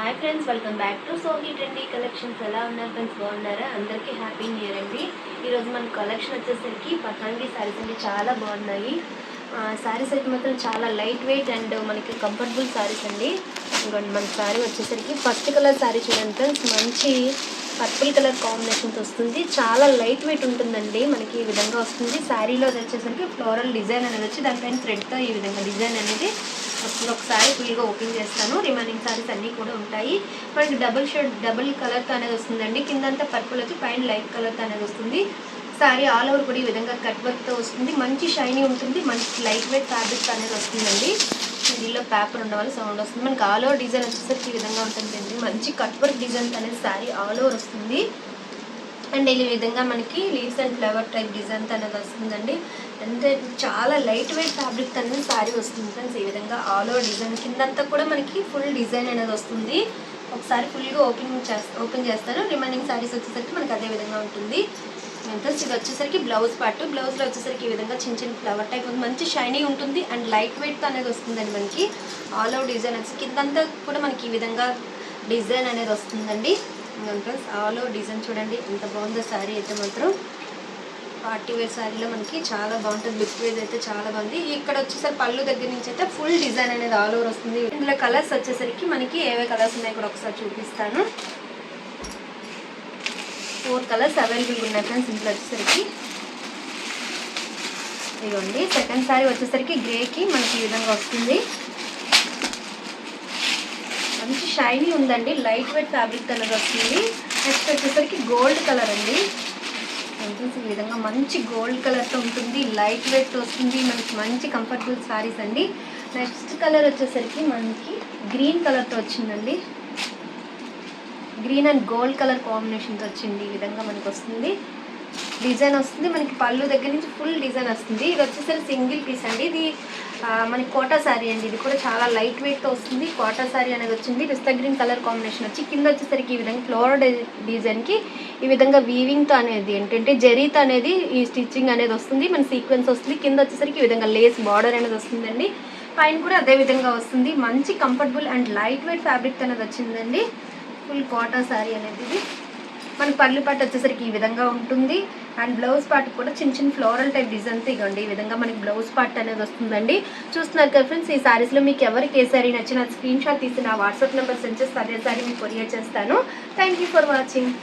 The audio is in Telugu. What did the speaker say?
Hi friends, welcome back to Sohi trendy collections. ఎలా ఉన్నారు ఫ్రెండ్స్? బాగున్నారా? అందరికీ హ్యాపీ న్యూ ఇయర్ అండి. ఈరోజు మన కలెక్షన్ వచ్చేసరికి పతాంగి శారీస్ అండి. చాలా బాగున్నాయి శారీస్ అయితే మాత్రం చాలా లైట్ వెయిట్ అండ్ మనకి కంఫర్టబుల్ శారీస్ అండి. ఇంకోండి మన శారీ వచ్చేసరికి ఫస్ట్ కలర్ శారీ చూడండి ఫ్రెండ్స్, మంచి పర్పుల్ కలర్ కాంబినేషన్స్ వస్తుంది. చాలా లైట్ వెయిట్ ఉంటుందండి. మనకి ఈ విధంగా వస్తుంది. శారీలో వచ్చేసరికి ఫ్లోరల్ డిజైన్ అనేది వచ్చి దానిపైన థ్రెడ్తో ఈ విధంగా డిజైన్ అనేది వస్తుంది. ఒకసారి ఫుల్గా ఓపెన్ చేస్తాను. రిమైనింగ్ సారీస్ అన్నీ కూడా ఉంటాయి. మనకి డబుల్ కలర్తో అనేది వస్తుందండి. కిందంతా పర్పుల్ వచ్చి పైన లైట్ కలర్తో అనేది వస్తుంది. శారీ ఆల్ ఓవర్ కూడా ఈ విధంగా కట్ వర్క్తో వస్తుంది. మంచి షైనీ ఉంటుంది. మంచి లైట్ వెయిట్ ఫ్యాబ్రిక్ అనేది వస్తుందండి. దీనిలో పేపర్ ఉన్న వాళ్ళు సౌండ్ వస్తుంది. మనకి ఆల్ ఓవర్ డిజైన్ వచ్చేసరికి ఈ విధంగా ఉంటుందండి. మంచి కట్ వర్క్ డిజైన్ అనేది శారీ ఆల్ ఓవర్ వస్తుంది. అండ్ ఈ విధంగా మనకి leaves and flower type design అనేది వస్తుందండి. అంటే చాలా లైట్ వెయిట్ ఫ్యాబ్రిక్ అనేది శారీ వస్తుంది ఫ్రెండ్స్. ఈ విధంగా ఆల్ ఓవర్ డిజైన్ కిందంతా కూడా మనకి ఫుల్ డిజైన్ అనేది వస్తుంది. ఒకసారి ఫుల్గా ఓపెన్ చేస్తాను. రిమైనింగ్ శారీస్ వచ్చేసరికి మనకి అదే విధంగా ఉంటుంది ఫ్రెండ్స్. ఇది వచ్చేసరికి బ్లౌజ్ పార్ట్. బ్లౌజ్లో వచ్చేసరికి ఈ విధంగా చిన్న చిన్న ఫ్లవర్ టైప్ ఉంది. మంచి షైనీ ఉంటుంది అండ్ లైట్ వెయిట్తో అనేది వస్తుందండి. మనకి ఆల్ ఓవర్ డిజైన్ వచ్చి కిందంతా కూడా మనకి ఈ విధంగా డిజైన్ అనేది వస్తుందండి ఫ్రెండ్స్. ఆల్ ఓవర్ డిజైన్ చూడండి ఎంత బాగుందో శారీ అయితే మాత్రం. పార్టీ వేర్ శారీలో మనకి చాలా బాగుంటుంది. లుక్ వేజ్ అయితే చాలా బాగుంది. ఇక్కడ వచ్చేసరికి పళ్ళు దగ్గర నుంచి అయితే ఫుల్ డిజైన్ అనేది ఆల్ ఓవర్ వస్తుంది. ఇందులో కలర్స్ వచ్చేసరికి మనకి ఏవే కలర్స్ ఉన్నాయి కూడా ఒకసారి చూపిస్తాను. 4 కలర్స్ అవైలబుల్గా ఉన్నాయి ఫ్రెండ్స్. ఇందులో వచ్చేసరికి ఇదిగోండి. సెకండ్ శారీ వచ్చేసరికి గ్రేకి మనకి ఈ విధంగా వస్తుంది. మంచి షైనీ ఉందండి. లైట్ వెయిట్ ఫ్యాబ్రిక్ అనేది వస్తుంది. నెక్స్ట్ వచ్చేసరికి గోల్డ్ కలర్ అండి. ఈ విధంగా మంచి గోల్డ్ కలర్తో ఉంటుంది. లైట్ వెయిట్ వస్తుంది. మనకి మంచి కంఫర్టబుల్ శారీస్ అండి. నెక్స్ట్ కలర్ వచ్చేసరికి మనకి గ్రీన్ కలర్తో వచ్చిందండి. గ్రీన్ అండ్ గోల్డ్ కలర్ కాంబినేషన్తో వచ్చింది. ఈ విధంగా మనకి వస్తుంది. డిజైన్ వస్తుంది. మనకి పళ్ళు దగ్గర నుంచి ఫుల్ డిజైన్ వస్తుంది. ఇది వచ్చేసరికి సింగిల్ పీస్ అండి. ఇది మనకి కోటా శారీ అండి. ఇది కూడా చాలా లైట్ వెయిట్తో వస్తుంది. కోటా శారీ అనేది వచ్చింది. పిస్తా గ్రీన్ కలర్ కాంబినేషన్ వచ్చి కింద వచ్చేసరికి ఈ విధంగా ఫ్లోరల్ డిజైన్కి ఈ విధంగా వీవింగ్తో అనేది ఏంటంటే జరీతో అనేది ఈ స్టిచ్చింగ్ అనేది వస్తుంది. మన సీక్వెన్స్ వస్తుంది. కింద వచ్చేసరికి ఈ విధంగా లేస్ బార్డర్ అనేది వస్తుందండి. పైన కూడా అదే విధంగా వస్తుంది. మంచి comfortable and light weight fabric అనేది వచ్చిందండి. ఫుల్ కోటా శారీ అనేది ఇది. మన పళ్ళు పాటు వచ్చేసరికి ఈ విధంగా ఉంటుంది. అండ్ బ్లౌజ్ పార్ట్ కూడా చిన్న చిన్న ఫ్లోరల్ టైప్ డిజైన్తో ఇవ్వండి. ఈ విధంగా మనకి బ్లౌజ్ పార్ట్ అనేది వస్తుందండి. చూస్తున్నారు కదా ఫ్రెండ్స్, ఈ శారీస్లో మీకు ఎవరికి ఏ శారీ నచ్చిన స్క్రీన్ షాట్ తీసి నా వాట్సాప్ నెంబర్ సెండ్ చేస్తే అదే శారీ మీకు కొరియర్ చేస్తాను. Thank you for watching.